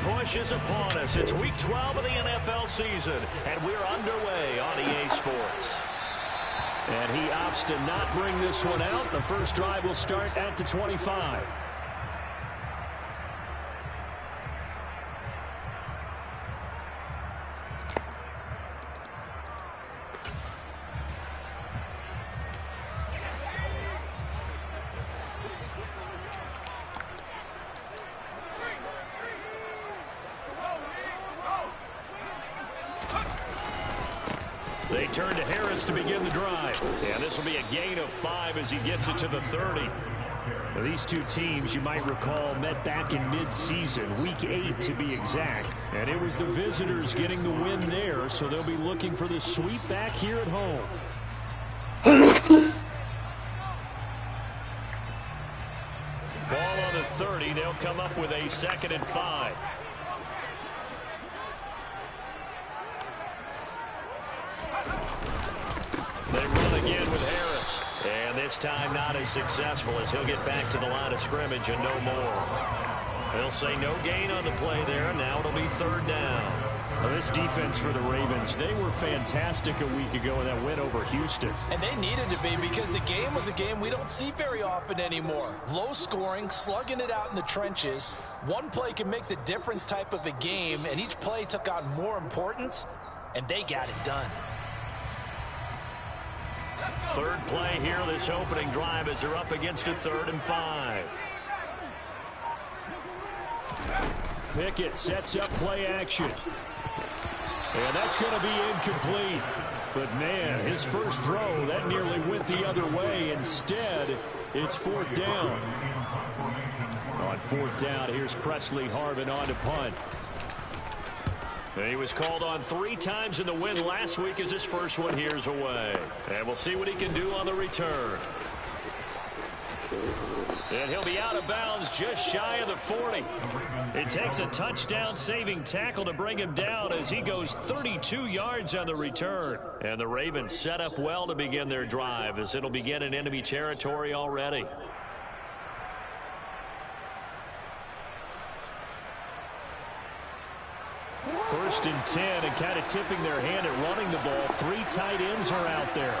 push is upon us. It's Week 12 of the NFL season, and we're underway on EA Sports. And he opts to not bring this one out. The first drive will start at the 25. They turn to Harris to begin the drive. And this will be a gain of 5 as he gets it to the 30. Now, these two teams, you might recall, met back in mid-season, Week 8 to be exact. And it was the visitors getting the win there, so they'll be looking for the sweep back here at home. Ball on the 30. They'll come up with a 2nd and 5. They run again with Harris. And this time not as successful as he'll get back to the line of scrimmage and no more. They'll say no gain on the play there. Now it'll be 3rd down. Well, this defense for the Ravens, they were fantastic a week ago in that win over Houston. And they needed to be because the game was a game we don't see very often anymore. Low scoring, slugging it out in the trenches. One play can make the difference type of a game, and each play took on more importance, and they got it done. 3rd play here, this opening drive, as they're up against a 3rd and 5. Pickett sets up play action. And that's going to be incomplete. But, man, his first throw, that nearly went the other way. Instead, it's 4th down. On 4th down, here's Presley Harvin on to punt. He was called on 3 times in the win last week as his first one here's away. And we'll see what he can do on the return. And he'll be out of bounds just shy of the 40. It takes a touchdown-saving tackle to bring him down as he goes 32 yards on the return. And the Ravens set up well to begin their drive as it'll begin in enemy territory already. First and 10, and kind of tipping their hand at running the ball. 3 tight ends are out there.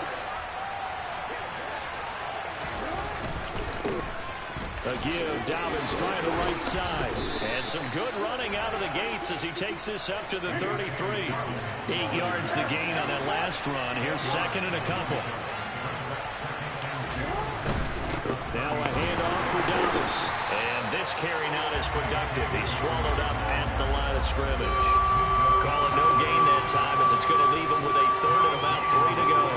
A give, Dobbins trying the right side. And some good running out of the gates as he takes this up to the 33. 8 yards the gain on that last run. Here's 2nd and a couple. Now a handoff for Dobbins. And this carry not as productive. He's swallowed up at the line of scrimmage. Call it no gain that time as it's going to leave him with a 3rd and about 3 to go.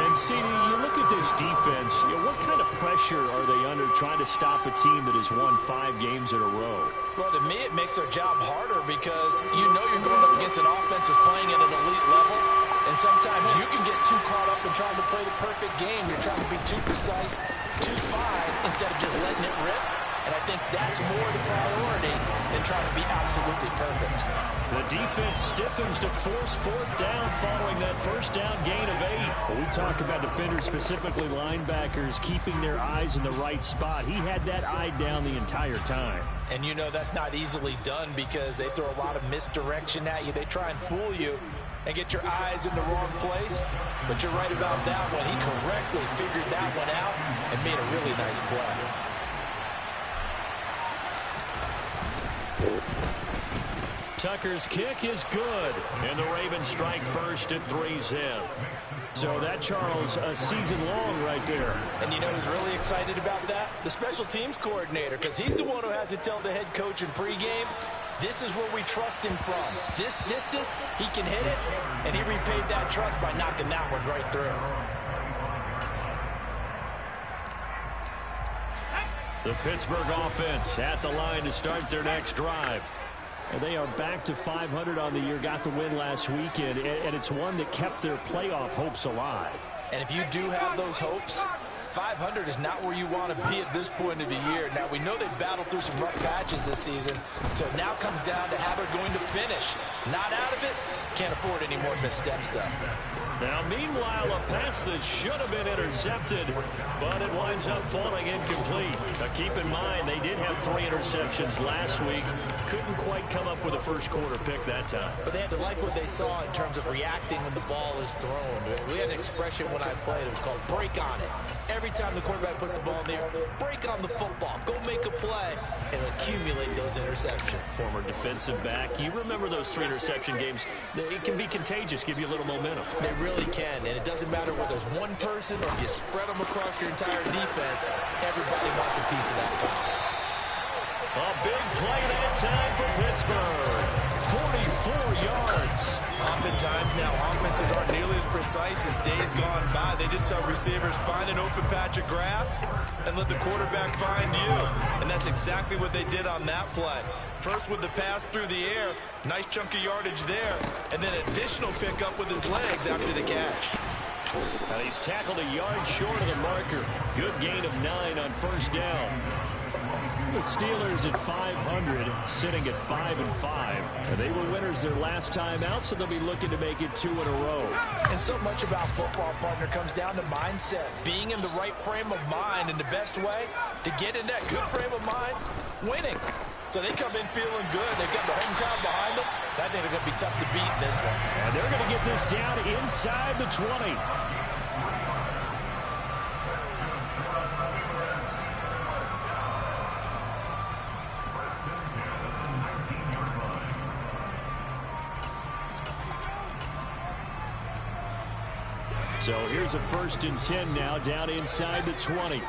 And, CD, you look at this defense, what kind of pressure are they under trying to stop a team that has won 5 games in a row? Well, to me, it makes their job harder because you know you're going up against an offense that's playing at an elite level. And sometimes you can get too caught up in trying to play the perfect game. You're trying to be too precise, too fine, instead of just letting it rip. And I think that's more the priority than trying to be absolutely perfect. The defense stiffens to force 4th down following that first down gain of 8. Well, we talk about defenders, specifically linebackers, keeping their eyes in the right spot. He had that eye down the entire time. And you know that's not easily done because they throw a lot of misdirection at you. They try and fool you and get your eyes in the wrong place. But you're right about that one. He correctly figured that one out and made a really nice play. Tucker's kick is good, and the Ravens strike first at 3-zip. So that, Charles, a season long right there. And you know who's really excited about that? The special teams coordinator, because he's the one who has to tell the head coach in pregame, this is where we trust him from. This distance, he can hit it, and he repaid that trust by knocking that one right through. The Pittsburgh offense at the line to start their next drive. And they are back to 500 on the year, got the win last weekend, and it's one that kept their playoff hopes alive. And if you do have those hopes, 500 is not where you want to be at this point of the year. Now, we know they've battled through some rough patches this season, so it now comes down to how they're going to finish. Not out of it. Can't afford any more missteps, though. Now, meanwhile, a pass that should have been intercepted, but it winds up falling incomplete. Now, keep in mind, they did have 3 interceptions last week. Couldn't quite come up with a first-quarter pick that time. But they had to like what they saw in terms of reacting when the ball is thrown. We had an expression when I played. It was called break on it. Every time the quarterback puts the ball in the air, break on the football. Go make a play and accumulate those interceptions. Former defensive back. You remember those 3 interception games. It can be contagious, give you a little momentum. They really can, and it doesn't matter whether there's one person or if you spread them across your entire defense. Everybody wants a piece of that pie. A big play that time for Pittsburgh. 44 yards. Oftentimes now, offenses aren't nearly as precise as days gone by. They just have receivers find an open patch of grass and let the quarterback find you. And that's exactly what they did on that play. First with the pass through the air, nice chunk of yardage there, and then additional pickup with his legs after the catch. And he's tackled a yard short of the marker. Good gain of 9 on first down. The Steelers at 500, sitting at 5-5. And they were winners their last time out, so they'll be looking to make it 2 in a row. And so much about football, partner, comes down to mindset. Being in the right frame of mind, and the best way to get in that good frame of mind, winning. So they come in feeling good. They've got the home crowd behind them. I think they're going to be tough to beat in this one. And they're going to get this down inside the 20. So here's a 1st and 10 now, down inside the 20.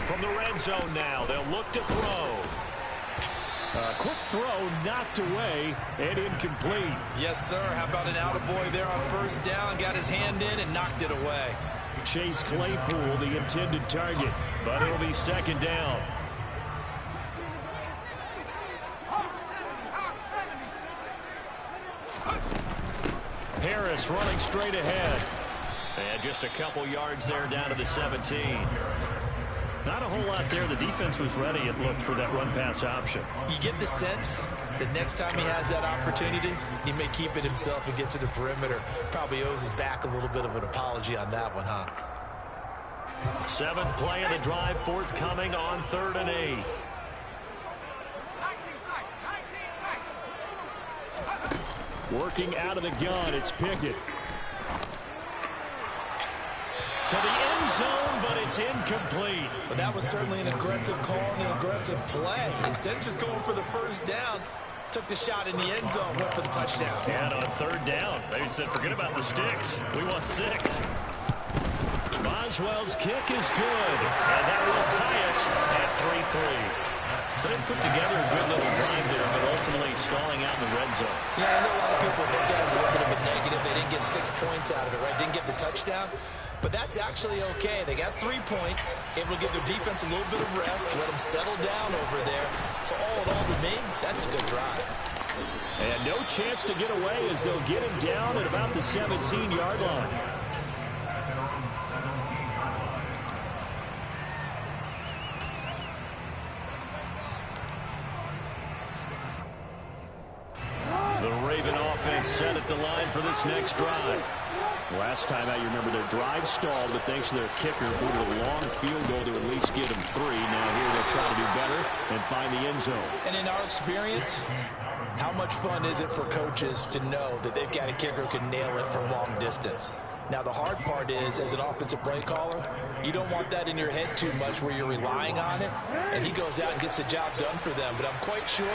From the red zone now, they'll look to throw. A quick throw knocked away and incomplete. Yes, sir. How about an attaboy there on first down? Got his hand in and knocked it away. Chase Claypool, the intended target, but it'll be 2nd down. Harris running straight ahead. And just a couple yards there down to the 17. Not a whole lot there. The defense was ready, it looked, for that run-pass option. You get the sense that next time he has that opportunity, he may keep it himself and get to the perimeter. Probably owes his back a little bit of an apology on that one, huh? 7th play of the drive, forthcoming on 3rd and 8. Working out of the gun, it's Pickett. To the end zone, but it's incomplete. But that was certainly an aggressive call and an aggressive play. Instead of just going for the first down, took the shot in the end zone, went for the touchdown. And on 3rd down, they said, forget about the sticks. We want 6. Boswell's kick is good, and that will tie us at 3-3. So they put together a good little drive there, but ultimately stalling out in the red zone. Yeah, I know a lot of people think that was a little bit of a negative. They didn't get 6 points out of it, right? Didn't get the touchdown. But that's actually okay. They got 3 points, able to give their defense a little bit of rest, let them settle down over there. So all in all, to me, that's a good drive. And no chance to get away as they'll get him down at about the 17-yard line. The Raven offense set at the line for this next drive. Last time out, you remember their drive stalled, but thanks to their kicker, booted a long field goal to at least get them 3. Now here they'll try to do better and find the end zone. And in our experience, how much fun is it for coaches to know that they've got a kicker who can nail it from long distance? Now, the hard part is, as an offensive play caller, you don't want that in your head too much where you're relying on it, and he goes out and gets the job done for them. But I'm quite sure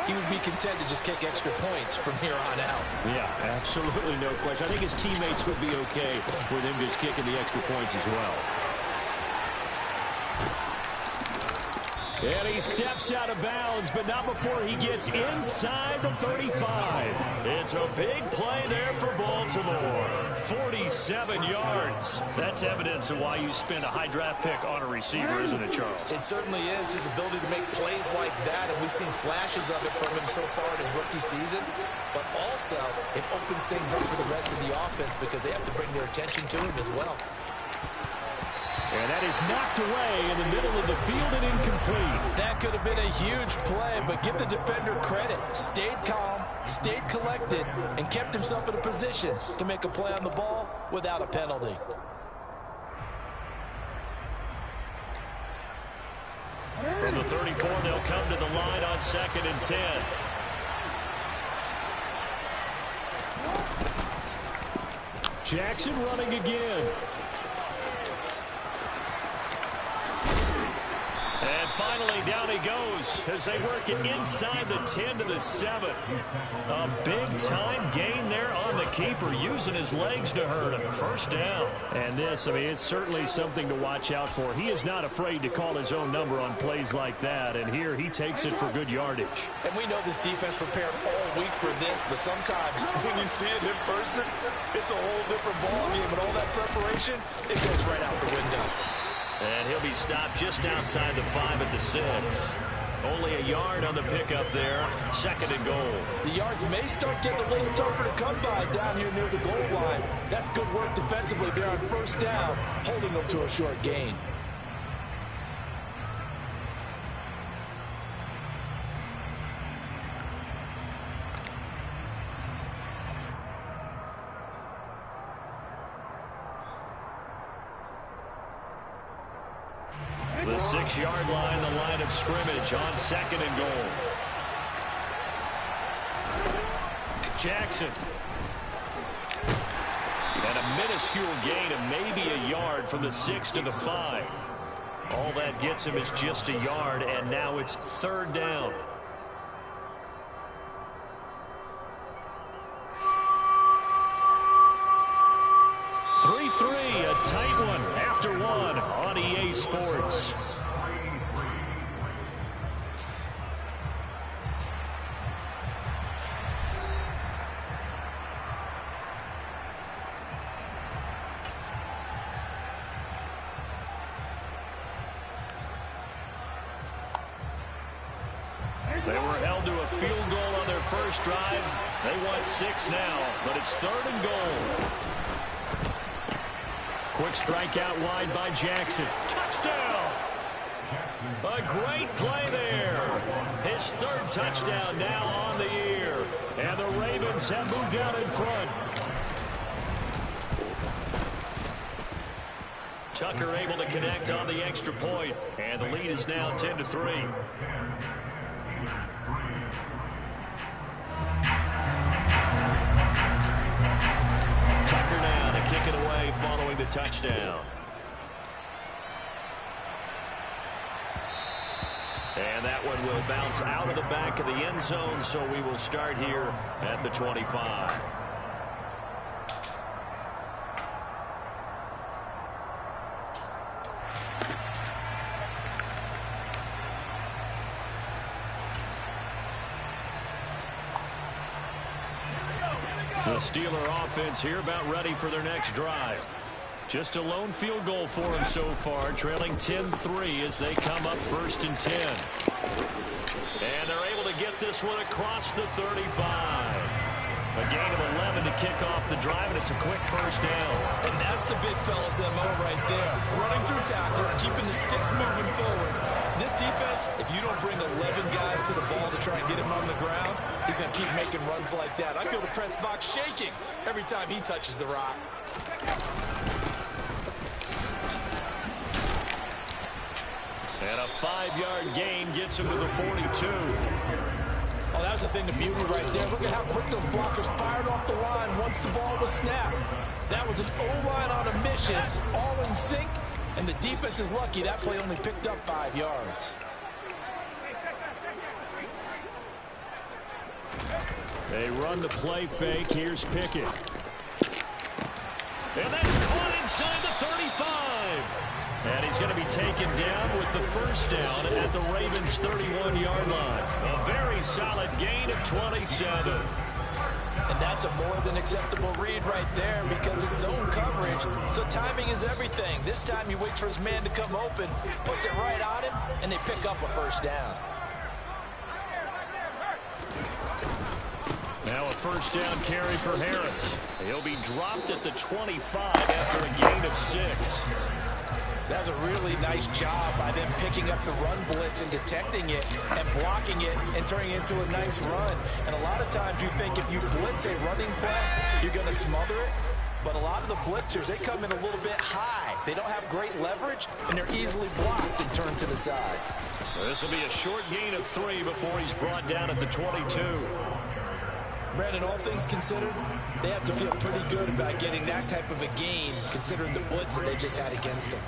he would be content to just kick extra points from here on out. Yeah, absolutely no question. I think his teammates would be okay with him just kicking the extra points as well. And he steps out of bounds, but not before he gets inside the 35. It's a big play there for Baltimore. 47 yards. That's evidence of why you spend a high draft pick on a receiver, isn't it, Charles? It certainly is. His ability to make plays like that, and we've seen flashes of it from him so far in his rookie season. But also, it opens things up for the rest of the offense because they have to bring their attention to him as well. And that is knocked away in the middle of the field and incomplete. That could have been a huge play, but give the defender credit. Stayed calm, stayed collected, and kept himself in a position to make a play on the ball without a penalty. From the 34, they'll come to the line on 2nd and 10. Jackson running again. And finally, down he goes as they work it inside the 10 to the 7. A big-time gain there on the keeper, using his legs to hurt him. First down. And this, I mean, it's certainly something to watch out for. He is not afraid to call his own number on plays like that, and here he takes it for good yardage. And we know this defense prepared all week for this, but sometimes when you see it in person, it's a whole different ballgame, and all that preparation, it goes right out the window. And he'll be stopped just outside the 5 at the 6. Only a yard on the pickup there. 2nd and goal. The yards may start getting a little tougher to come by down here near the goal line. That's good work defensively there on first down, holding them to a short gain. The 6-yard line, the line of scrimmage on 2nd and goal. Jackson. And a minuscule gain of maybe a yard from the 6 to the 5. All that gets him is just a yard, and now it's 3rd down. A tight one after one on EA Sports. They were held to a field goal on their first drive. They want 6 now, but it's 3rd and goal. Quick strikeout wide by Jackson. Touchdown! A great play there. His 3rd touchdown now on the year. And the Ravens have moved out in front. Tucker able to connect on the extra point. And the lead is now 10-3. Tucker now to kick it away following the touchdown. And that one will bounce out of the back of the end zone, so we will start here at the 25. The Steeler offense here about ready for their next drive. Just a lone field goal for them so far, trailing 10-3 as they come up 1st and 10. And they're able to get this one across the 35. A gain of 11 to kick off the drive, and it's a quick first down. And that's the big fella's MO right there. Running through tackles, keeping the sticks moving forward. This defense, if you don't bring 11 guys to the ball to try and get him on the ground, he's going to keep making runs like that. I feel the press box shaking every time he touches the rock. And a 5-yard gain gets him to the 42. Oh, that was the thing of beauty right there. Look at how quick those blockers fired off the line once the ball was snapped. That was an O-line on a mission, all in sync, and the defense is lucky that play only picked up 5 yards. They run the play fake. Here's Pickett. And that's caught inside the 35. And he's going to be taken down with with the first down at the Ravens' 31-yard line. A very solid gain of 27. And that's a more than acceptable read right there because it's zone coverage, so timing is everything. This time he waits for his man to come open, puts it right on him, and they pick up a first down. Now a first down carry for Harris. He'll be dropped at the 25 after a gain of 6. That's a really nice job by them picking up the run blitz and detecting it and blocking it and turning it into a nice run. And a lot of times you think if you blitz a running play, you're going to smother it. But a lot of the blitzers, they come in a little bit high. They don't have great leverage, and they're easily blocked and turned to the side. This will be a short gain of 3 before he's brought down at the 22. Brandon, all things considered, they have to feel pretty good about getting that type of a gain, considering the blitz that they just had against them.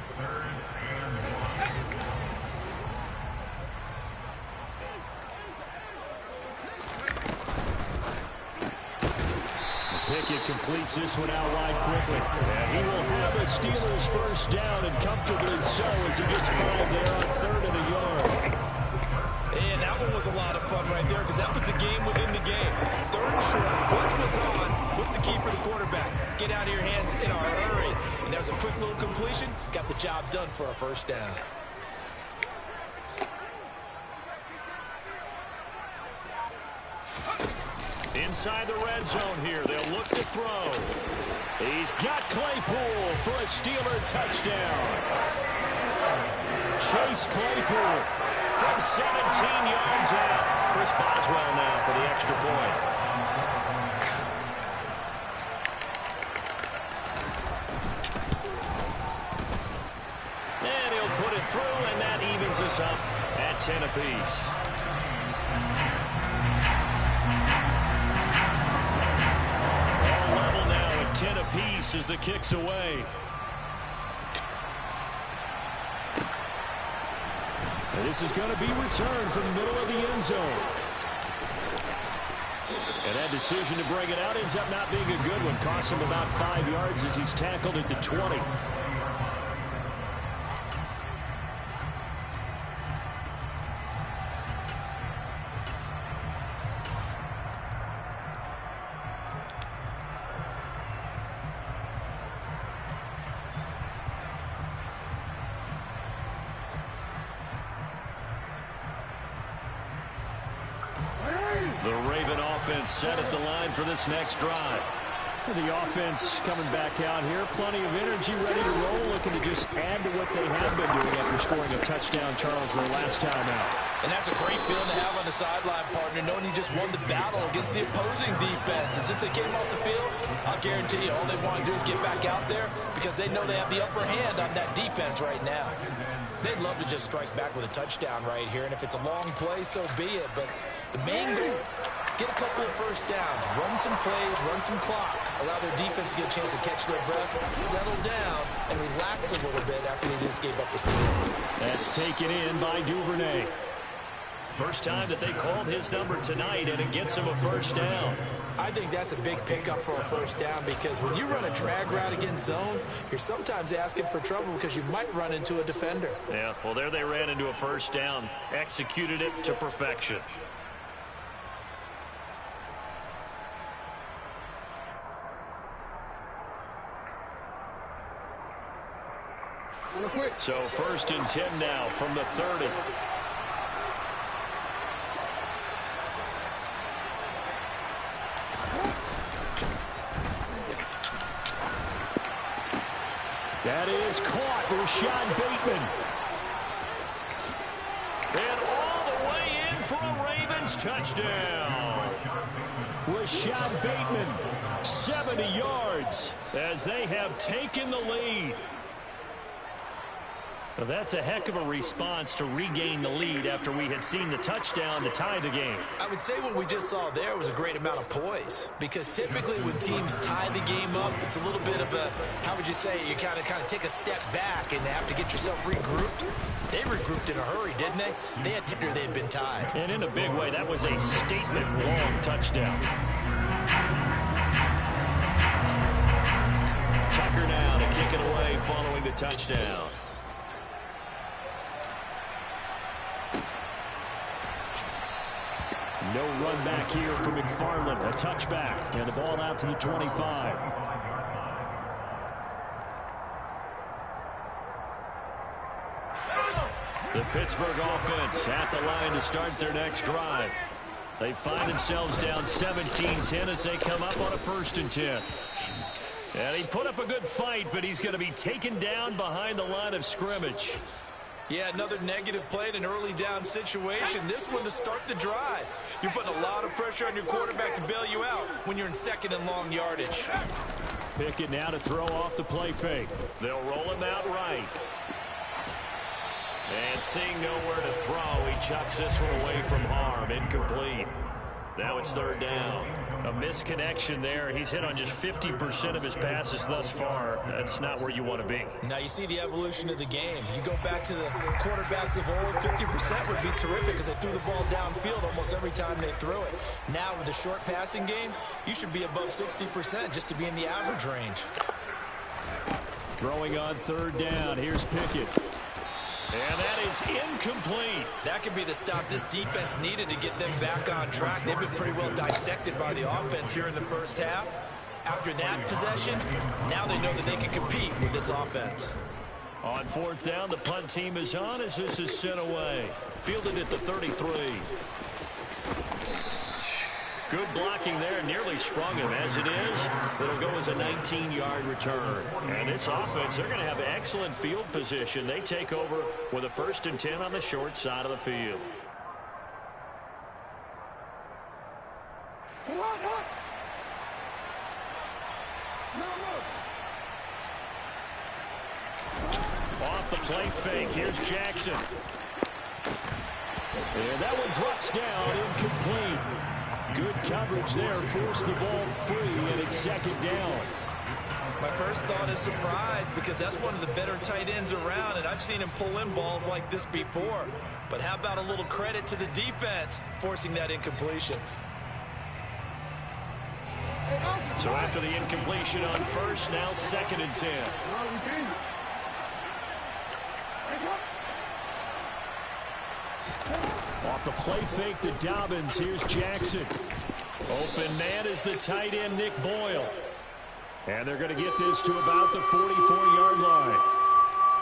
Pickett completes this one out wide quickly. And he will have a Steelers first down, and comfortably so as he gets 5 there on 3rd and a yard. And that one was a lot of fun right there because that was the game within the game. 3rd and short, blitz was on. What's the key for the quarterback? Get out of your hands in a hurry. And that was a quick little completion. Got the job done for a first down. Inside the red zone here, they'll look to throw. He's got Claypool for a Steeler touchdown. Chase Claypool from 17 yards out. Chris Boswell now for the extra point. And he'll put it through, and that evens us up at 10 apiece. All level now at 10 apiece as the kick's away. And this is going to be returned from the middle of the end zone. And that decision to bring it out ends up not being a good one. Costs him about 5 yards as he's tackled at the 20. The Raven offense set at the line for this next drive. The offense coming back out here. Plenty of energy, ready to roll, looking to just add to what they have been doing after scoring a touchdown, Charles, their last time out. And that's a great feeling to have on the sideline, partner, knowing you just won the battle against the opposing defense. And since they came off the field, I'll guarantee you all they want to do is get back out there because they know they have the upper hand on that defense right now. They'd love to just strike back with a touchdown right here, and if it's a long play, so be it. But the main goal, get a couple of first downs, run some plays, run some clock, allow their defense to get a chance to catch their breath, settle down, and relax a little bit after they just gave up the score. That's taken in by Duvernay. First time that they called his number tonight, and it gets him a first down. I think that's a big pickup for a first down because when you run a drag route against zone, you're sometimes asking for trouble because you might run into a defender. Yeah, well, there they ran into a first down, executed it to perfection. So 1st and 10 now from the 30. That is caught. Rashad Bateman. And all the way in for a Ravens touchdown. Rashad Bateman, 70 yards as they have taken the lead. Well, that's a heck of a response to regain the lead after we had seen the touchdown to tie the game. I would say what we just saw there was a great amount of poise because typically when teams tie the game up, it's a little bit of a, how would you say, you kind of take a step back and have to get yourself regrouped. They regrouped in a hurry, didn't they? They had been tied. And in a big way, that was a statement long touchdown. Tucker now to kick it away following the touchdown. No run back here for McFarland. A touchback. And the ball out to the 25. The Pittsburgh offense at the line to start their next drive. They find themselves down 17-10 as they come up on a 1st and 10. And he put up a good fight, but he's going to be taken down behind the line of scrimmage. Yeah, another negative play in an early down situation. This one to start the drive. You're putting a lot of pressure on your quarterback to bail you out when you're in 2nd and long yardage. Pickett now to throw off the play fake. They'll roll him out right. And seeing nowhere to throw, he chucks this one away from harm. Incomplete. Now it's 3rd down. A misconnection there. He's hit on just 50% of his passes thus far. That's not where you want to be. Now you see the evolution of the game. You go back to the quarterbacks of old, 50% would be terrific because they threw the ball downfield almost every time they threw it. Now with the short passing game, you should be above 60% just to be in the average range. Throwing on 3rd down. Here's Pickett. And that is incomplete. That could be the stop this defense needed to get them back on track. They've been pretty well dissected by the offense here in the first half. After that possession, now they know that they can compete with this offense. On 4th down, the punt team is on as this is sent away. Fielded at the 33. Good blocking there, nearly sprung him. As it is, it'll go as a 19-yard return. And this offense, they're going to have excellent field position. They take over with a 1st and 10 on the short side of the field. Off the play fake, here's Jackson. And that one drops down, incomplete. Good coverage there, forced the ball free, and it's 2nd down. My first thought is surprise because that's one of the better tight ends around, and I've seen him pull in balls like this before. But how about a little credit to the defense forcing that incompletion? So after the incompletion on 1st, now 2nd and 10. Off the play fake to Dobbins. Here's Jackson. Open man is the tight end, Nick Boyle. And they're going to get this to about the 44-yard line.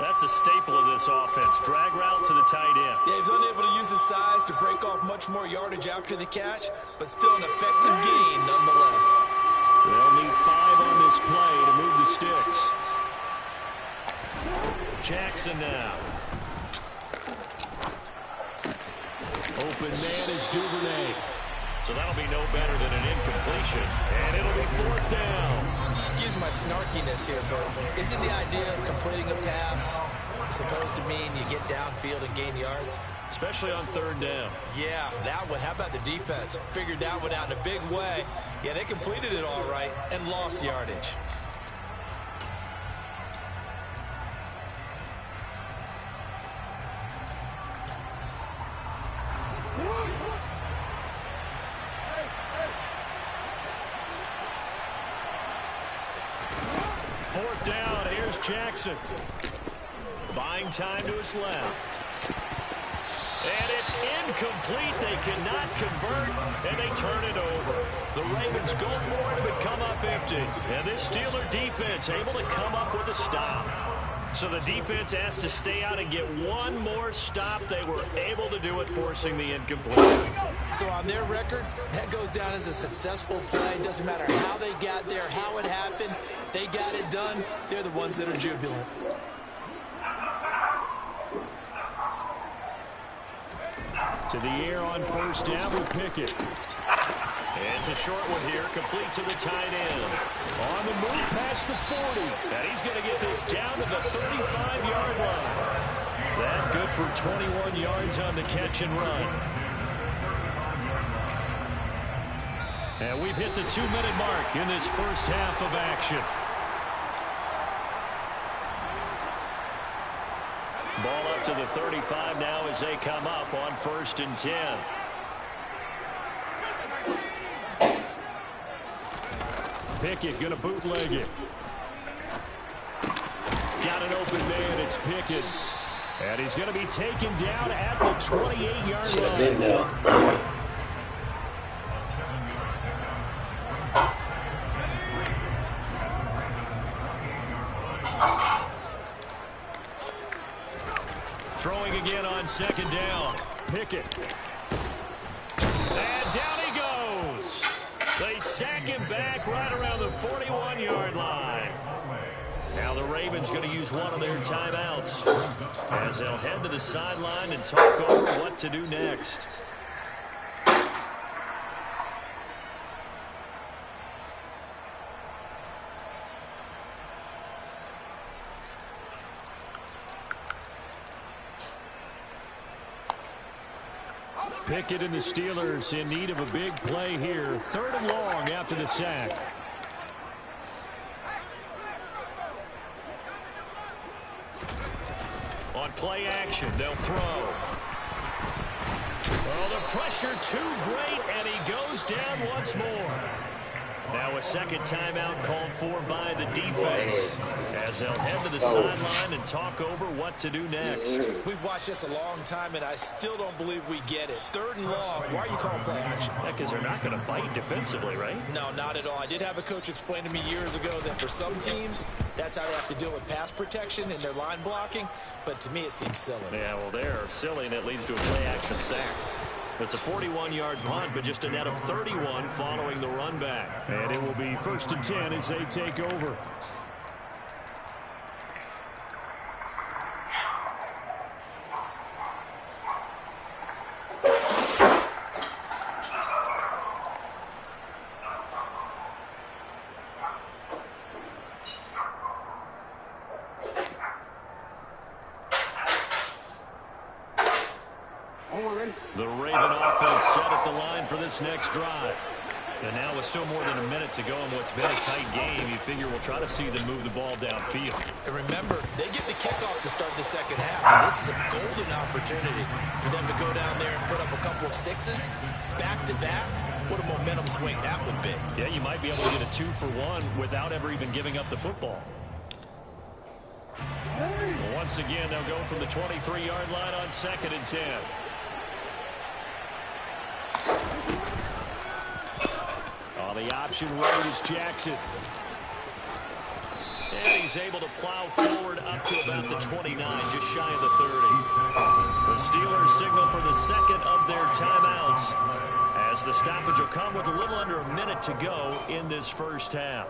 That's a staple of this offense. Drag route to the tight end. Yeah, he's unable to use his size to break off much more yardage after the catch, but still an effective gain nonetheless. They'll need 5 on this play to move the sticks. Jackson now. Open man is Duvernay. So that'll be no better than an incompletion. And it'll be 4th down. Excuse my snarkiness here, but isn't the idea of completing a pass supposed to mean you get downfield and gain yards? Especially on 3rd down. Yeah, that one. How about the defense? Figured that one out in a big way. Yeah, they completed it all right and lost yardage. Jackson buying time to his left. And it's incomplete. They cannot convert, and they turn it over. The Ravens go for it, but come up empty. And this Steeler defense able to come up with a stop. So the defense has to stay out and get one more stop. They were able to do it, forcing the incomplete. So on their record, that goes down as a successful play. Doesn't matter how they got there, how it happened. They got it done. They're the ones that are jubilant. To the air on 1st down with Pickett. And it's a short one here, complete to the tight end. On the move past the 40. And he's going to get this down to the 35-yard line. That good for 21 yards on the catch and run. And we've hit the 2-minute mark in this first half of action. Ball up to the 35 now as they come up on 1st and 10. Pickett going to bootleg it. Got an open man. It's Pickett's. And he's going to be taken down at the 28-yard line. second down. Pickett. And down he goes. They sack him back right around the 41-yard line. Now the Ravens going to use one of their timeouts as they'll head to the sideline and talk over what to do next. Pickett and the Steelers in need of a big play here. 3rd and long after the sack. On play action, they'll throw. Oh, the pressure too great, and he goes down once more. Now a second timeout called for by the defense as they'll head to the sideline and talk over what to do next. We've watched this a long time, and I still don't believe we get it. 3rd and long. Why are you calling play action? Because they're not going to bite defensively, right? No, not at all. I did have a coach explain to me years ago that for some teams, that's how they have to deal with pass protection and their line blocking. But to me, it seems silly. Yeah, well, they're silly, and it leads to a play action sack. It's a 41-yard punt, but just a net of 31 following the run back. And it will be 1st and 10 as they take over. The Raven offense set at the line for this next drive. And now with still more than a minute to go in what's been a tight game, you figure we'll try to see them move the ball downfield. And remember, they get the kickoff to start the second half. So this is a golden opportunity for them to go down there and put up a couple of sixes back-to-back. What a momentum swing that would be. Yeah, you might be able to get a 2-for-1 without ever even giving up the football. Once again, they'll go from the 23-yard line on 2nd and 10. The option right is Jackson. And he's able to plow forward up to about the 29, just shy of the 30. The Steelers signal for the second of their timeouts as the stoppage will come with a little under a minute to go in this first half.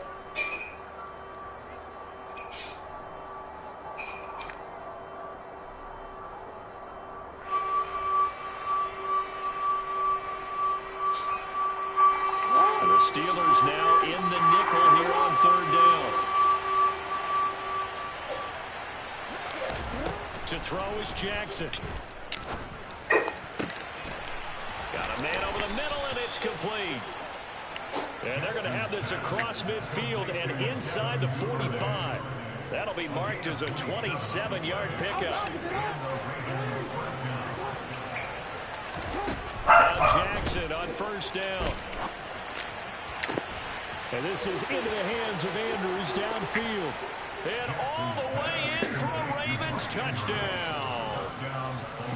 The Steelers now in the nickel here on 3rd down. To throw is Jackson. Got a man over the middle, and it's complete. And they're going to have this across midfield and inside the 45. That'll be marked as a 27-yard pickup. Now Jackson on 1st down. And this is into the hands of Andrews downfield. And all the way in for a Ravens touchdown.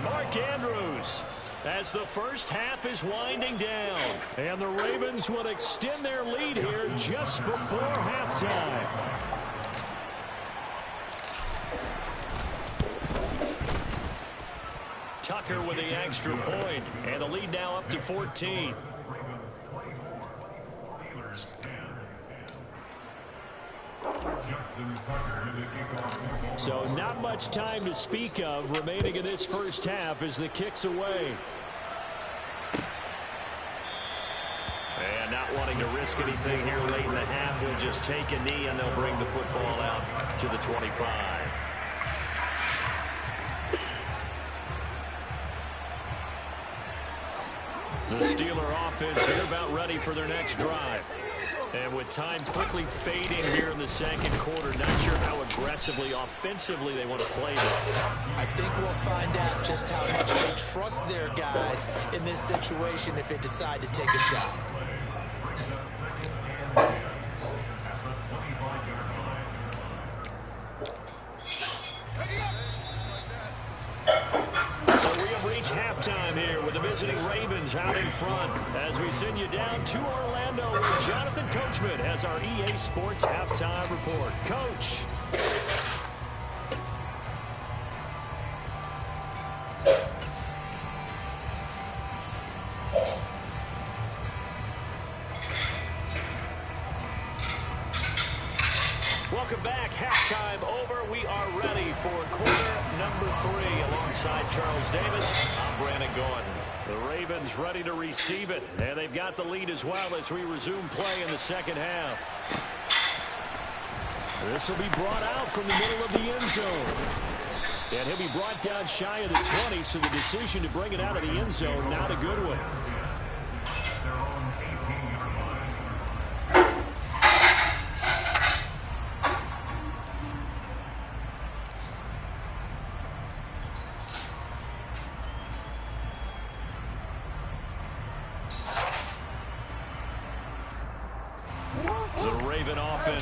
Mark Andrews as the first half is winding down. And the Ravens will extend their lead here just before halftime. Tucker with the extra point. And the lead now up to 14. So not much time to speak of remaining in this first half as the kick's away. And not wanting to risk anything here late in the half, he'll just take a knee and they'll bring the football out to the 25. The Steeler offense here about ready for their next drive. And with time quickly fading here in the second quarter, not sure how aggressively, offensively they want to play this. I think we'll find out just how much they trust their guys in this situation if they decide to take a shot. So we have reached halftime here with the visiting Ravens out in front as we send you down to Orlando where Jonathan Coachman has our EA Sports halftime report. Coach. Welcome back. Halftime over. We are ready for quarter number 3. Alongside Charles Davis, I'm Brandon Gordon. The Ravens ready to receive it. And they've got the lead as well as we resume play in the second half. This will be brought out from the middle of the end zone. And he'll be brought down shy of the 20, so the decision to bring it out of the end zone, not a good one.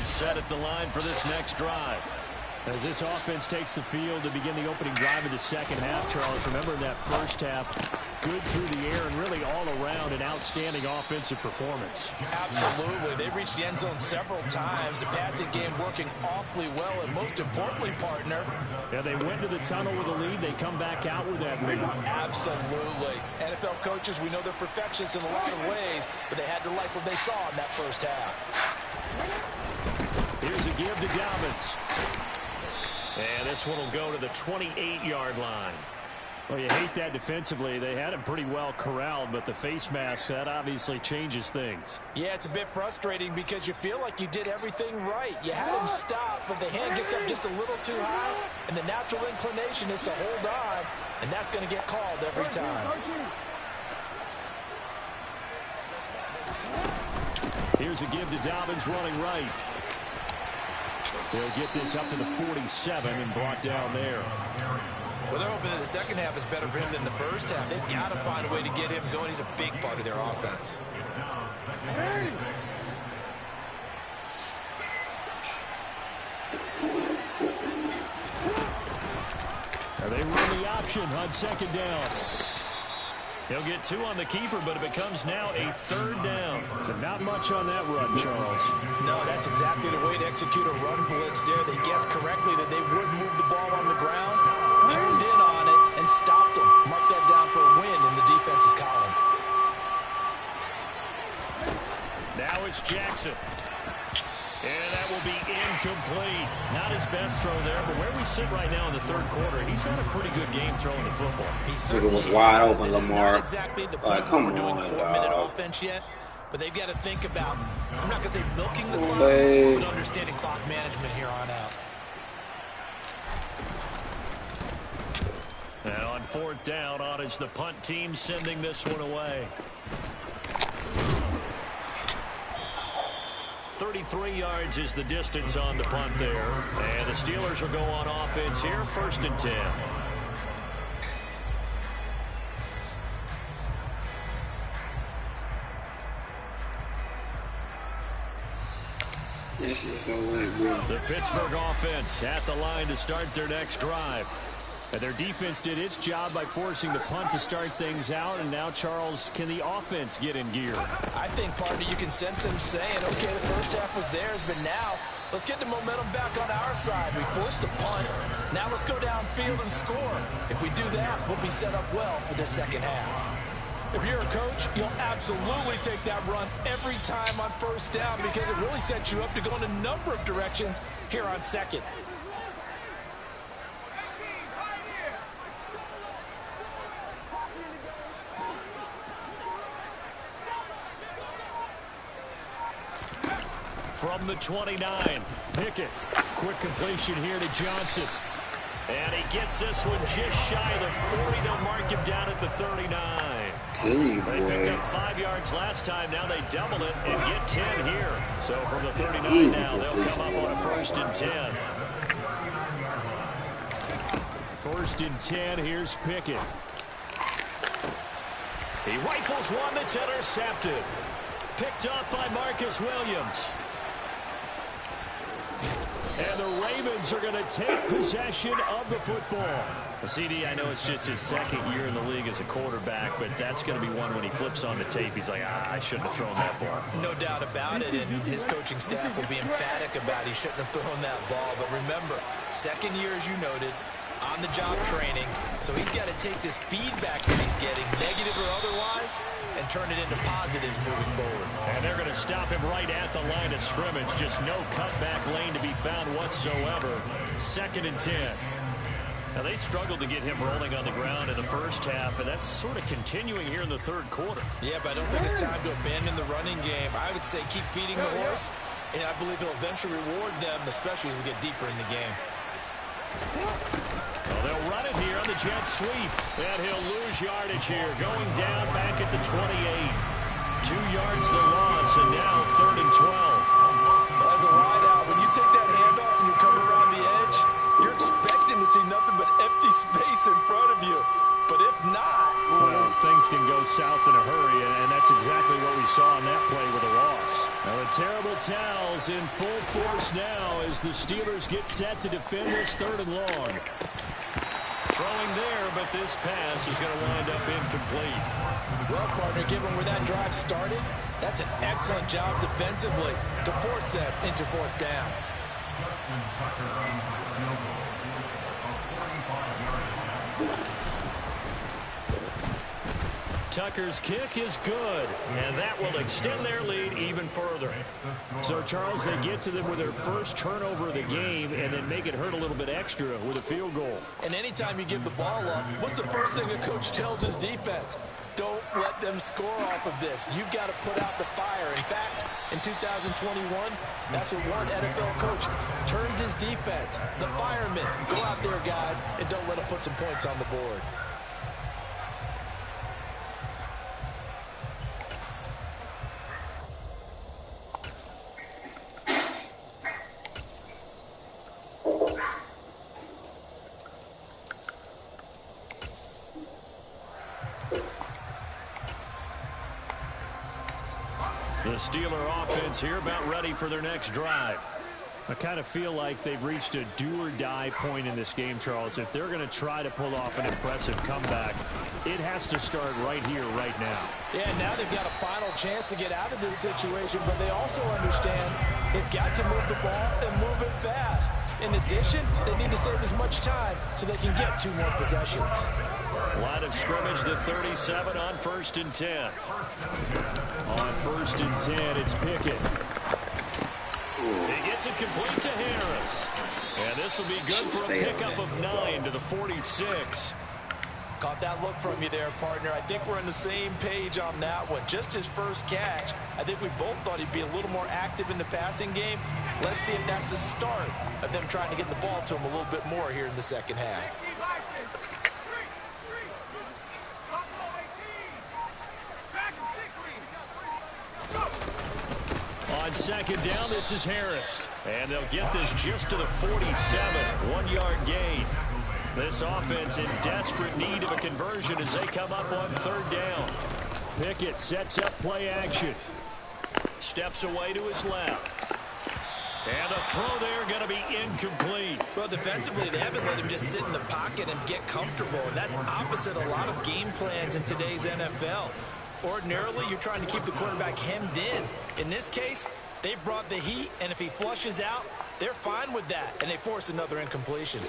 Set at the line for this next drive. As this offense takes the field to begin the opening drive of the second half, Charles, remember in that first half, good through the air and really all around an outstanding offensive performance. Absolutely. They reached the end zone several times. The passing game working awfully well, and most importantly, partner. Yeah, they went to the tunnel with a lead. They come back out with that lead. Absolutely. NFL coaches, we know they're perfectionists in a lot of ways, but they had to like what they saw in that first half. Here's a give to Dobbins. And this one will go to the 28-yard line. Well, you hate that defensively. They had him pretty well corralled, but the face mask, that obviously changes things. Yeah, it's a bit frustrating because you feel like you did everything right. You had him stop, but the hand gets up just a little too high, and the natural inclination is to hold on, and that's going to get called every time. Here's a give to Dobbins running right. They'll get this up to the 47 and brought down there. Well, they're hoping that the second half is better for him than the first half. They've got to find a way to get him going. He's a big part of their offense. Now they run the option on second down. He'll get 2 on the keeper, but it becomes now a 3rd down. But not much on that run, Charles. No, that's exactly the way to execute a run blitz there. They guessed correctly that they would move the ball on the ground, honed in on it, and stopped them. Mark that down for a win in the defense's column. Now it's Jackson. And that will be incomplete. Not his best throw there, but where we sit right now in the 3rd quarter, he's had a pretty good game throwing the football. It was wide open, Lamar. Exactly the Like, come on, doing dog. 4-minute offense yet, but they've got to think about, I'm not going to say milking the clock, Hey. but understanding clock management here on out. And on 4th down, on is the punt team sending this one away. 33 yards is the distance on the punt there. And the Steelers will go on offense here, 1st and 10. This is so late, bro. The Pittsburgh offense at the line to start their next drive. And their defense did its job by forcing the punt to start things out. And now, Charles, can the offense get in gear? I think, partner, you can sense him saying, okay, the first half was theirs, but now let's get the momentum back on our side. We forced a punt. Now let's go downfield and score. If we do that, we'll be set up well for the second half. If you're a coach, you'll absolutely take that run every time on 1st down because it really sets you up to go in a number of directions here on 2nd. From the 29, Pickett. Quick completion here to Johnson. And he gets this one just shy of the 40. They'll mark him down at the 39. They picked up 5 yards last time. Now they double it and get 10 here. So from the 39 now, they'll come up on a 1st and 10. 1st and 10. Here's Pickett. He rifles one that's intercepted. Picked up by Marcus Williams. And the Ravens are going to take possession of the football. CD, I know it's just his 2nd year in the league as a quarterback, but that's going to be one when he flips on the tape. He's like, I shouldn't have thrown that ball. No doubt about it, and his coaching staff will be emphatic about he shouldn't have thrown that ball. But remember, 2nd year, as you noted, on-the-job training, so he's got to take this feedback that he's getting, negative or otherwise, and turn it into positives moving forward. And they're going to stop him right at the line of scrimmage. Just no cutback lane to be found whatsoever. 2nd and 10. Now, they struggled to get him rolling on the ground in the first half, and that's sort of continuing here in the third quarter. Yeah, but I don't think it's time to abandon the running game. I would say keep feeding the horse, and I believe he'll eventually reward them, especially as we get deeper in the game. Well, they'll run it here on the jet sweep, and he'll lose yardage here, going down back at the 28. 2 yards the loss, and now 3rd and 12. Well, as a wideout, when you take that handoff and you come around the edge, you're expecting to see nothing but empty space in front of you. But if not, well, things can go south in a hurry, and that's exactly what we saw on that play with a loss. Now, the terrible towels in full force now as the Steelers get set to defend this 3rd and long. Throwing there, but this pass is going to wind up incomplete. Well, partner, given where that drive started, that's an excellent job defensively to force them into 4th down. Tucker's kick is good, and that will extend their lead even further. So, Charles, they get to them with their first turnover of the game and then make it hurt a little bit extra with a field goal. And anytime you give the ball up, what's the first thing a coach tells his defense? Don't let them score off of this. You've got to put out the fire. In fact, in 2021, that's what one NFL coach turned his defense. The firemen. Go out there, guys, and don't let them put some points on the board. The Steeler offense here about ready for their next drive. I kind of feel like they've reached a do-or-die point in this game, Charles. If they're going to try to pull off an impressive comeback, it has to start right here, right now. Yeah, now they've got a final chance to get out of this situation, but they also understand they've got to move the ball and move it fast. In addition, they need to save as much time so they can get 2 more possessions. Line of scrimmage, the 37 on 1st and 10. On 1st and 10, it's Pickett. He gets it complete to Harris. And this will be good for a pickup of 9 to the 46. Caught that look from you there, partner. I think we're on the same page on that one. Just his first catch. I think we both thought he'd be a little more active in the passing game. Let's see if that's the start of them trying to get the ball to him a little bit more here in the second half. On 2nd down, this is Harris. And they'll get this just to the 47. 1-yard gain. This offense in desperate need of a conversion as they come up on 3rd down. Pickett sets up play action. Steps away to his left. And the throw there going to be incomplete. Well, defensively, they haven't let him just sit in the pocket and get comfortable. And that's opposite a lot of game plans in today's NFL. Ordinarily, you're trying to keep the quarterback hemmed in. In this case, they brought the heat, and if he flushes out, they're fine with that, and they force another incompletion.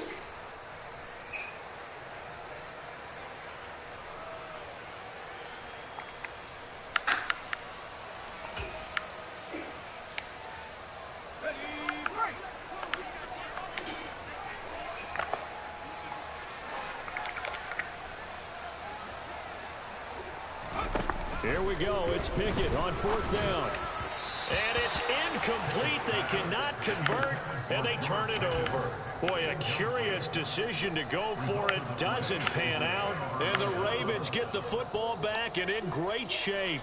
Here we go. It's Pickett on 4th down. And it's incomplete. They cannot convert, and they turn it over. Boy, a curious decision to go for it. Doesn't pan out, and the Ravens get the football back and in great shape.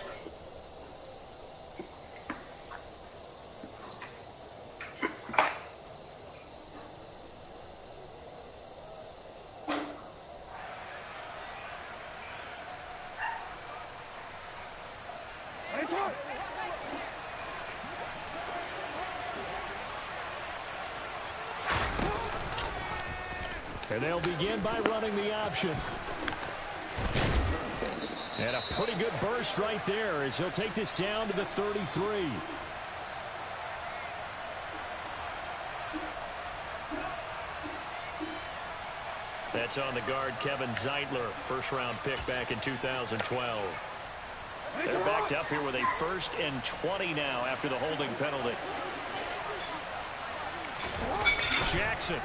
And they'll begin by running the option. And a pretty good burst right there as he'll take this down to the 33. That's on the guard, Kevin Zeitler, first-round pick back in 2012. They're backed up here with a 1st and 20 now after the holding penalty. Jackson.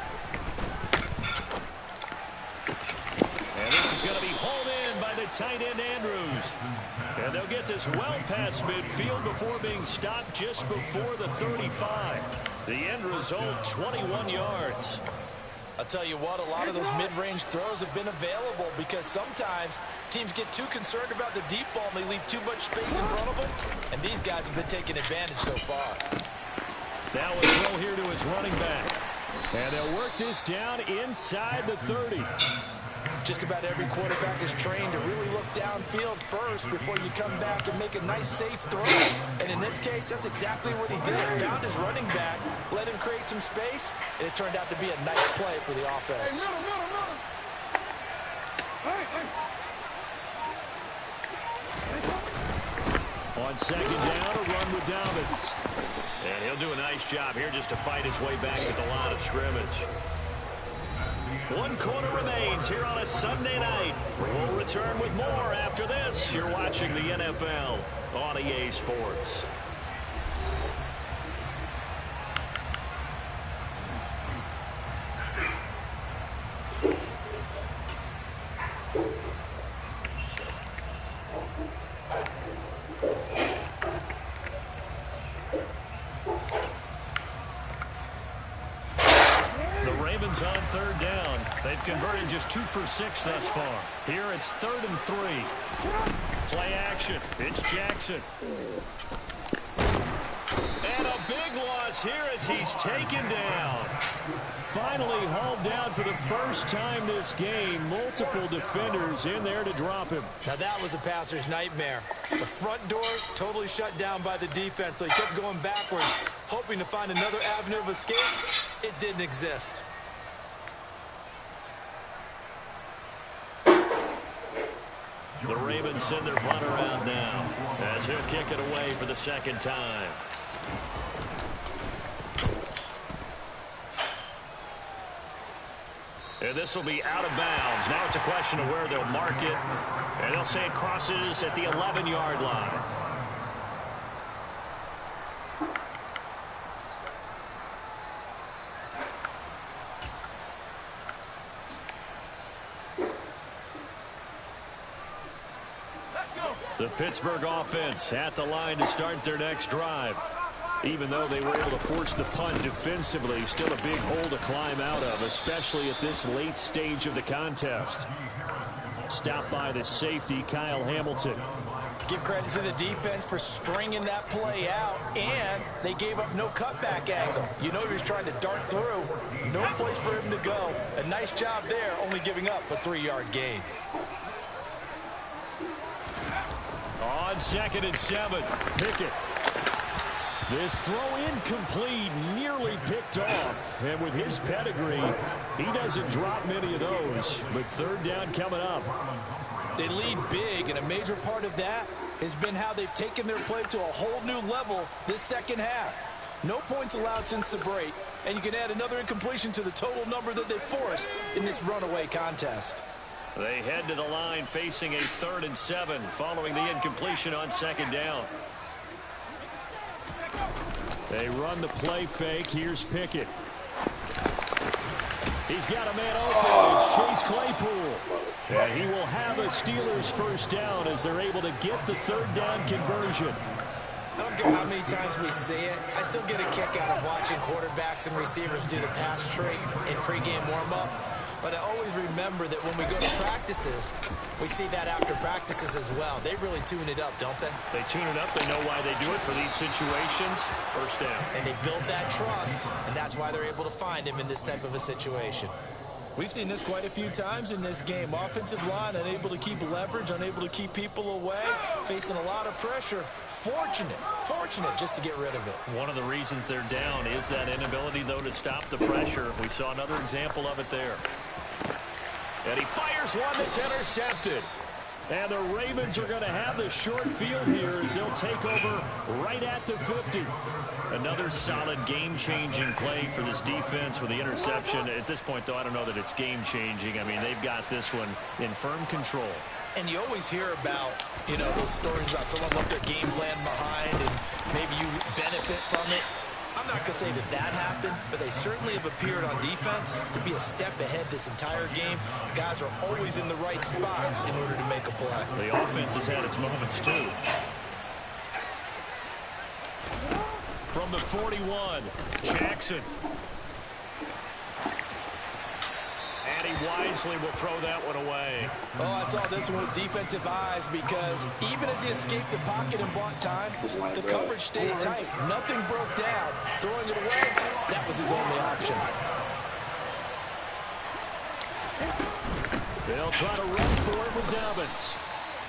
And this is going to be hauled in by the tight end Andrews. And they'll get this well past midfield before being stopped just before the 35. The end result, 21 yards. I'll tell you what, a lot of those mid-range throws have been available because sometimes teams get too concerned about the deep ball and they leave too much space in front of them, and these guys have been taking advantage so far. Now a throw here to his running back. And they'll work this down inside the 30. Just about every quarterback is trained to really look downfield first before you come back and make a nice, safe throw. And in this case, that's exactly what he did. Found his running back, let him create some space, and it turned out to be a nice play for the offense. On second down, a run with Dobbins. And he'll do a nice job here just to fight his way back to the line of scrimmage. 1 quarter remains here on a Sunday night. We'll return with more after this. You're watching the NFL on EA Sports. On 3rd down. They've converted just 2 for 6 thus far. Here it's 3rd and 3. Play action. It's Jackson. And a big loss here as he's taken down. Finally hauled down for the first time this game. Multiple defenders in there to drop him. Now that was a passer's nightmare. The front door totally shut down by the defense, so he kept going backwards, hoping to find another avenue of escape. It didn't exist. The Ravens send their punter out now as he'll kick it away for the 2nd time. And this will be out of bounds. Now it's a question of where they'll mark it. And they'll say it crosses at the 11-yard line. The Pittsburgh offense at the line to start their next drive. Even though they were able to force the punt defensively, still a big hole to climb out of, especially at this late stage of the contest. Stopped by the safety, Kyle Hamilton. Give credit to the defense for stringing that play out, and they gave up no cutback angle. You know he was trying to dart through. No place for him to go. A nice job there, only giving up a 3-yard gain. On 2nd and 7, Pickett. This throw incomplete, nearly picked off. And with his pedigree, he doesn't drop many of those. But 3rd down coming up. They lead big, and a major part of that has been how they've taken their play to a whole new level this 2nd half. No points allowed since the break, and you can add another incompletion to the total number that they forced in this runaway contest. They head to the line facing a 3rd and 7 following the incompletion on 2nd down. They run the play fake. Here's Pickett. He's got a man open. It's Chase Claypool. And he will have a Steelers 1st down as they're able to get the 3rd down conversion. I don't care how many times we see it. I still get a kick out of watching quarterbacks and receivers do the pass tree in pregame warm-up. But I always remember that when we go to practices, we see that after practices as well. They really tune it up, don't they? They tune it up. They know why they do it for these situations. 1st down. And they build that trust, and that's why they're able to find him in this type of a situation. We've seen this quite a few times in this game. Offensive line unable to keep leverage, unable to keep people away, facing a lot of pressure. Fortunate just to get rid of it. One of the reasons they're down is that inability, though, to stop the pressure. We saw another example of it there. And he fires one that's intercepted. And the Ravens are going to have the short field here as they'll take over right at the 50. Another solid game-changing play for this defense with the interception. At this point, though, I don't know that it's game-changing. I mean, they've got this one in firm control. And you always hear about, those stories about someone left their game plan behind and maybe you benefit from it. I'm not going to say that happened, but they certainly have appeared on defense to be a step ahead this entire game. Guys are always in the right spot in order to make a play. The offense has had its moments, too. From the 41, Jackson. And he wisely will throw that one away. Oh, I saw this one with defensive eyes because even as he escaped the pocket and bought time, the coverage stayed tight. Nothing broke down. Throwing it away, that was his only option. They'll try to run for it with Dobbins.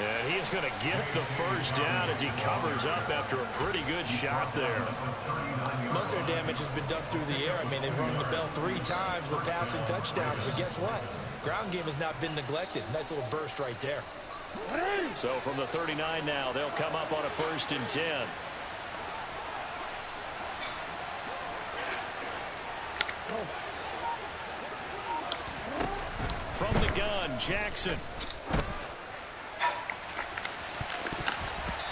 And he's going to get the first down as he covers up after a pretty good shot there. Most of their damage has been done through the air. I mean, they've rung the bell 3 times with passing touchdowns, but guess what? Ground game has not been neglected. Nice little burst right there. So from the 39 now, they'll come up on a 1st and 10. From the gun, Jackson.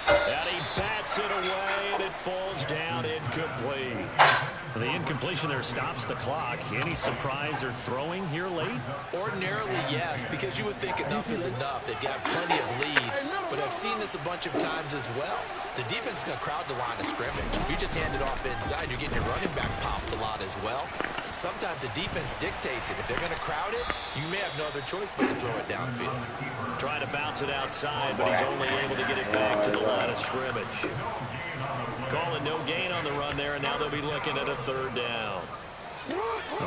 And he bats it away, and it falls down incomplete. The incompletion there stops the clock. Any surprise they're throwing here late? Ordinarily, yes, because you would think enough is enough. They've got plenty of lead, but I've seen this a bunch of times as well. The defense is going to crowd the line of scrimmage. If you just hand it off inside, you're getting your running back popped a lot as well. Sometimes the defense dictates it. If they're going to crowd it, you may have no other choice but to throw it downfield. Trying to bounce it outside, but he's only able to get it back to the line of scrimmage. Calling no gain on the run there, and now they'll be looking at a 3rd down.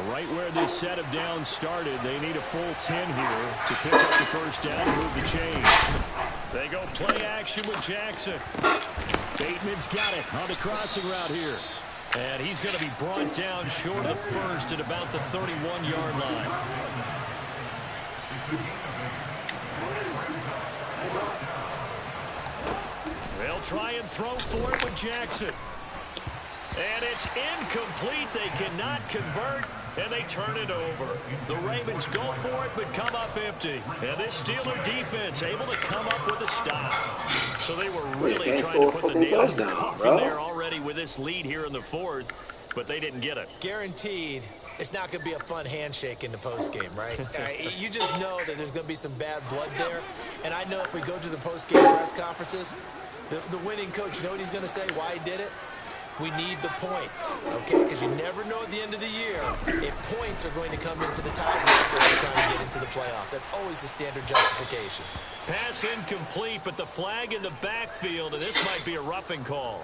Right where this set of downs started, they need a full 10 here to pick up the first down and move the chains. They go play action with Jackson. Bateman's got it on the crossing route here. And he's going to be brought down short of the first at about the 31-yard line. They'll try and throw for it with Jackson. And it's incomplete. They cannot convert, and they turn it over. The Ravens go for it, but come up empty. And this Steeler defense able to come up with a stop. So they were really trying to put the nail in the coffin there already with this lead here in the 4th, but they didn't get it. Guaranteed, it's not going to be a fun handshake in the postgame, right? You just know that there's going to be some bad blood there. And I know if we go to the postgame press conferences, the winning coach, you know what he's going to say, why he did it? We need the points, okay? Because you never know at the end of the year if points are going to come into the tiebreaker when you're trying to get into the playoffs. That's always the standard justification. Pass incomplete, but the flag in the backfield, and this might be a roughing call.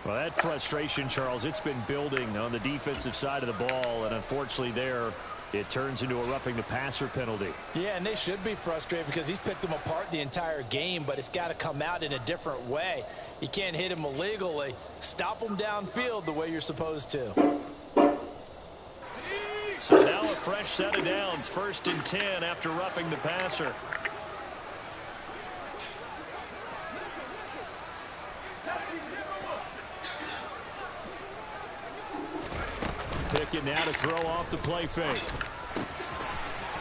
Well, that frustration, Charles, it's been building on the defensive side of the ball, and unfortunately there, it turns into a roughing the passer penalty. Yeah, and they should be frustrated because he's picked them apart the entire game, but it's got to come out in a different way. You can't hit him illegally. Stop him downfield the way you're supposed to. So now a fresh set of downs, 1st and 10 after roughing the passer. Pickett now to throw off the play fake.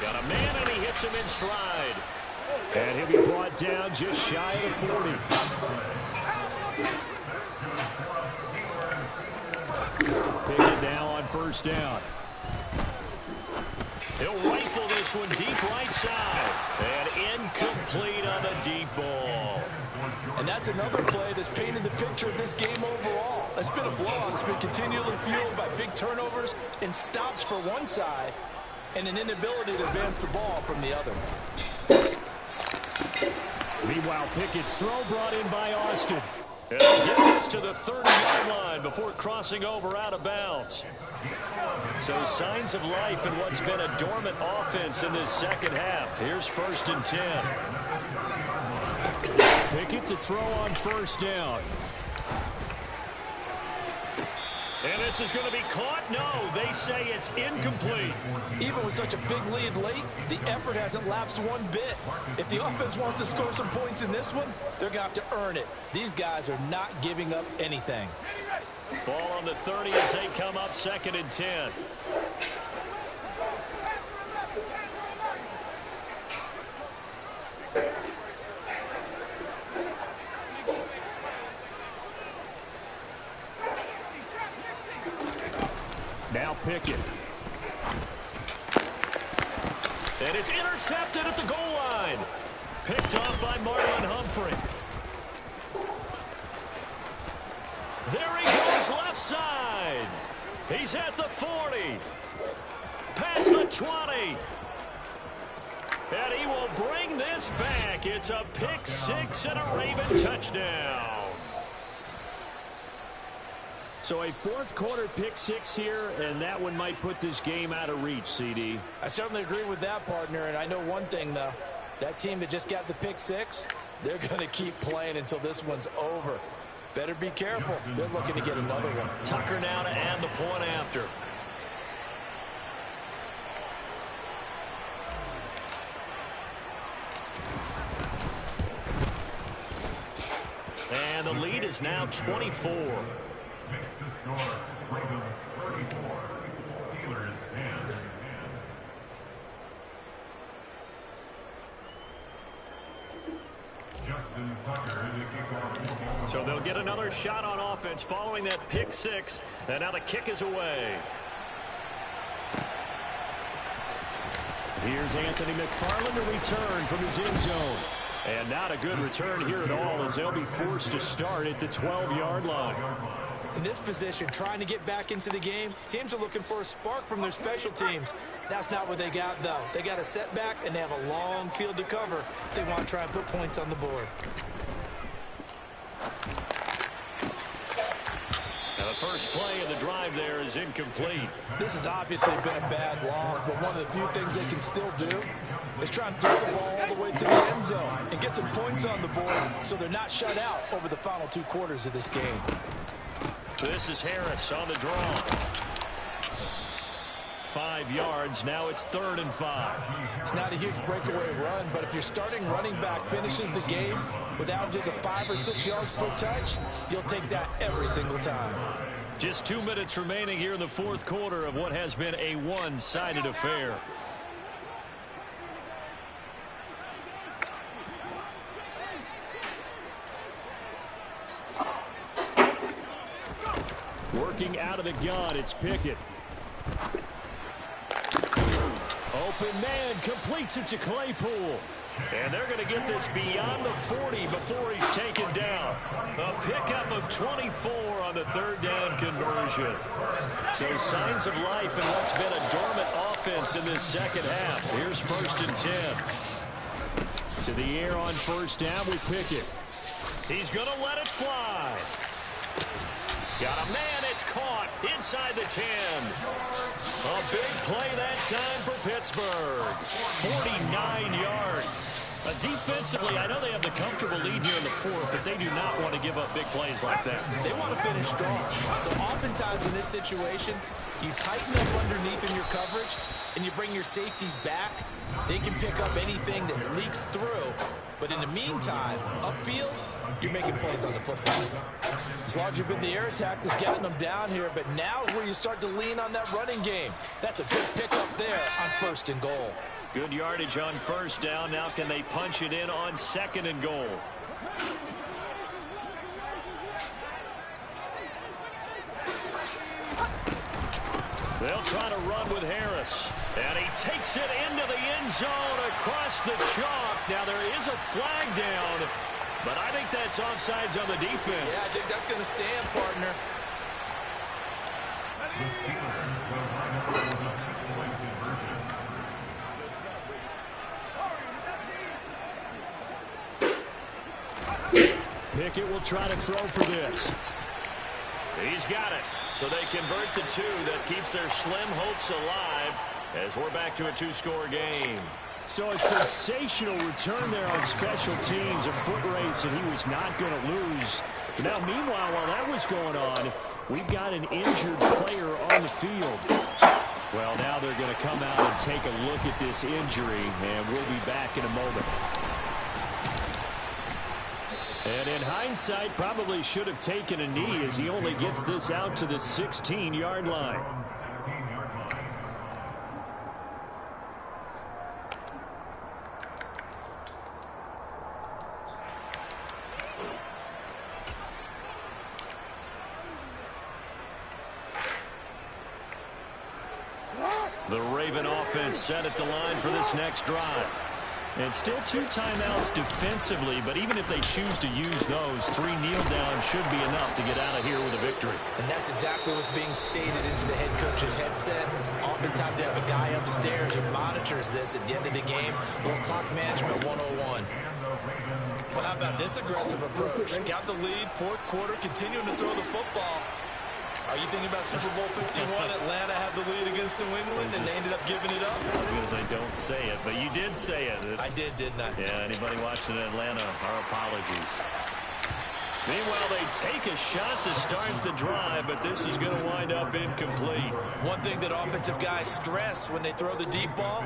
Got a man, and he hits him in stride. And he'll be brought down just shy of the 40. Pickett now on 1st down. He'll rifle this one deep right side. And incomplete on the deep ball. And that's another play that's painted the picture of this game overall. It's been a blowout. It's been continually fueled by big turnovers and stops for one side and an inability to advance the ball from the other. Meanwhile, Pickett's throw brought in by Austin. And he'll get this to the 30-yard line before crossing over out of bounds. So signs of life in what's been a dormant offense in this second half. Here's 1st and 10. Pickett to throw on 1st down. And this is going to be caught? No, they say it's incomplete. Even with such a big lead late, the effort hasn't lapsed one bit. If the offense wants to score some points in this one, they're going to have to earn it. These guys are not giving up anything. Ball on the 30 as they come up 2nd and 10. Now Pickett. And it's intercepted at the goal line. Picked off by Marlon Humphrey. There he goes left side. He's at the 40. Past the 20. And he will bring this back. It's a pick six and a Raven touchdown. So a fourth quarter pick six here, and that one might put this game out of reach, CD. I certainly agree with that, partner, and I know one thing, though. That team that just got the pick six, they're going to keep playing until this one's over. Better be careful. They're looking to get another one. Tucker now to add the point after. And the lead is now 24. Next to score, Ravens 34, Steelers 10. Justin Tucker in the kickoff. So they'll get another shot on offense following that pick six. And now the kick is away. Here's Anthony McFarland to return from his end zone. And not a good return here at all as they'll be forced to start at the 12-yard line. In this position, trying to get back into the game, teams are looking for a spark from their special teams. That's not what they got, though. They got a setback, and they have a long field to cover if they want to try and put points on the board. Now the first play of the drive there is incomplete. This has obviously been a bad loss, but one of the few things they can still do is try and throw the ball all the way to the end zone and get some points on the board so they're not shut out over the final 2 quarters of this game. This is Harris on the draw. 5 yards. Now it's 3rd and 5. It's not a huge breakaway run, but if your starting running back finishes the game with averages of 5 or 6 yards per touch, you'll take that every single time. Just 2 minutes remaining here in the 4th quarter of what has been a one-sided affair. Working out of the gun, it's Pickett. Open man, completes it to Claypool. And they're going to get this beyond the 40 before he's taken down. A pickup of 24 on the 3rd down conversion. So signs of life in what's been a dormant offense in this second half. Here's 1st and 10. To the air on 1st down with Pickett. He's going to let it fly. Got a man, it's caught inside the 10. A big play that time for Pittsburgh. 49 yards. Defensively, I know they have the comfortable lead here in the 4th, but they do not want to give up big plays like that. They want to finish strong. So oftentimes in this situation, you tighten up underneath in your coverage, and you bring your safeties back. They can pick up anything that leaks through. But in the meantime, upfield, you're making plays on the football. As long as you've been the air attack that's getting them down here, but now is where you start to lean on that running game. That's a good pickup there on 1st and goal. Good yardage on 1st down. Now can they punch it in on 2nd and goal? They'll try to run with Harris. And he takes it into the end zone across the chalk. Now there is a flag down, but I think that's offsides on the defense. Yeah, I think that's going to stand, partner. The Steelers will line up for the 2-point conversion. Pickett will try to throw for this. He's got it. So they convert the 2. That keeps their slim hopes alive as we're back to a 2-score game. So a sensational return there on special teams, a foot race that he was not going to lose. Now, meanwhile, while that was going on, we've got an injured player on the field. Well, now they're going to come out and take a look at this injury, and we'll be back in a moment. And in hindsight, probably should have taken a knee as he only gets this out to the 16-yard line. The Raven offense set at the line for this next drive. And still 2 timeouts defensively, but even if they choose to use those, 3 kneel downs should be enough to get out of here with a victory. And that's exactly what's being stated into the head coach's headset. Oftentimes they have a guy upstairs who monitors this at the end of the game. Little clock management 101. Well, how about this aggressive approach? Got the lead, fourth quarter, continuing to throw the football. Are you thinking about Super Bowl 51? Atlanta had the lead against New England, and they ended up giving it up. As good as I don't say it, but you did say it. I did, didn't I? Yeah, anybody watching in Atlanta, our apologies. Meanwhile, they take a shot to start the drive, but this is going to wind up incomplete. One thing that offensive guys stress when they throw the deep ball,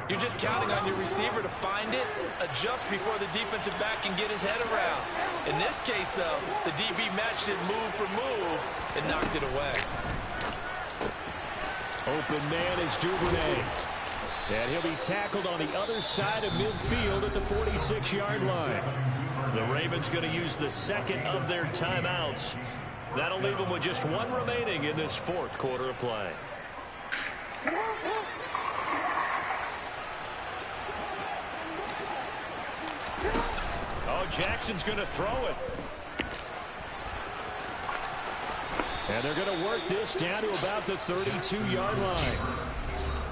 you're just counting on your receiver to find it, adjust before the defensive back can get his head around. In this case, though, the DB matched it move for move and knocked it away. Open man is Duvernay. And he'll be tackled on the other side of midfield at the 46-yard line. The Ravens going to use the second of their timeouts. That'll leave them with just 1 remaining in this fourth quarter of play. Oh, Jackson's going to throw it. And they're going to work this down to about the 32-yard line.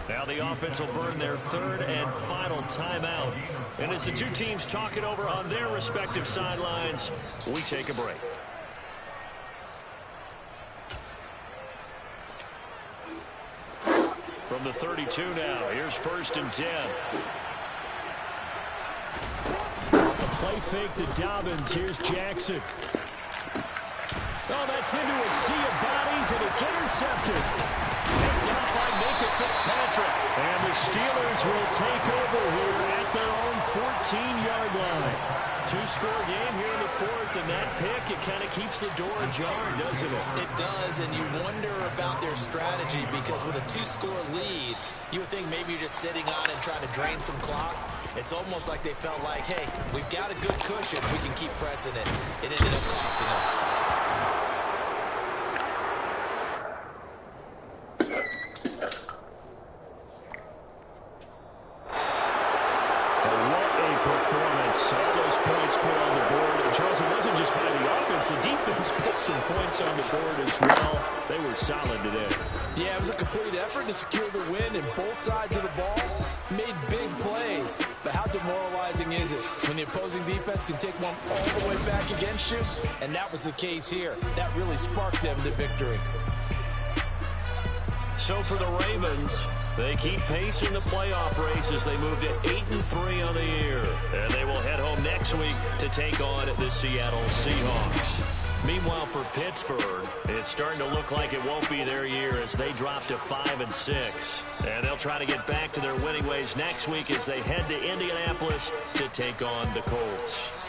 Now the offense will burn their 3rd and final timeout. And as the 2 teams talk it over on their respective sidelines, we take a break. From the 32 now, here's 1st and 10. A play fake to Dobbins. Here's Jackson. Oh, that's into a sea of bodies, and it's intercepted. Picked up by Minka Fitzpatrick. And the Steelers will take over here at their own 14-yard line. 2-score game here in the 4th, and that pick, it kind of keeps the door ajar, doesn't it? It does, and you wonder about their strategy because with a 2-score lead, you would think maybe you're just sitting on it trying to drain some clock. It's almost like they felt like, hey, we've got a good cushion. We can keep pressing it. It ended up costing them. Some points on the board as well. They were solid today. Yeah, it was a complete effort to secure the win, and both sides of the ball made big plays. But how demoralizing is it when the opposing defense can take one all the way back against you? And that was the case here. That really sparked them to victory. So for the Ravens, they keep pace in the playoff race as they move to 8-3 on the year. And they will head home next week to take on the Seattle Seahawks. Meanwhile, for Pittsburgh, it's starting to look like it won't be their year as they drop to 5-6. And they'll try to get back to their winning ways next week as they head to Indianapolis to take on the Colts.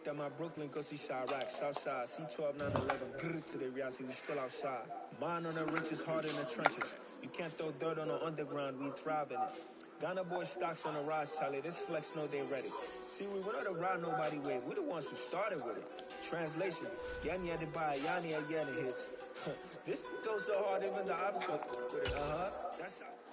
that my Brooklyn go see Chirac, Southside, C12, 911, grrr to the Riasi, we still outside. Mine on the riches, hard in the trenches. You can't throw dirt on the underground, we thrive in it. Ghana boy stocks on the rise, Charlie, this flex know they ready. See, we went on the ride nobody wave, we the ones who started with it. Translation, Yani had to buy, Yani had hits. This goes so hard, even the ops go with it, that's how.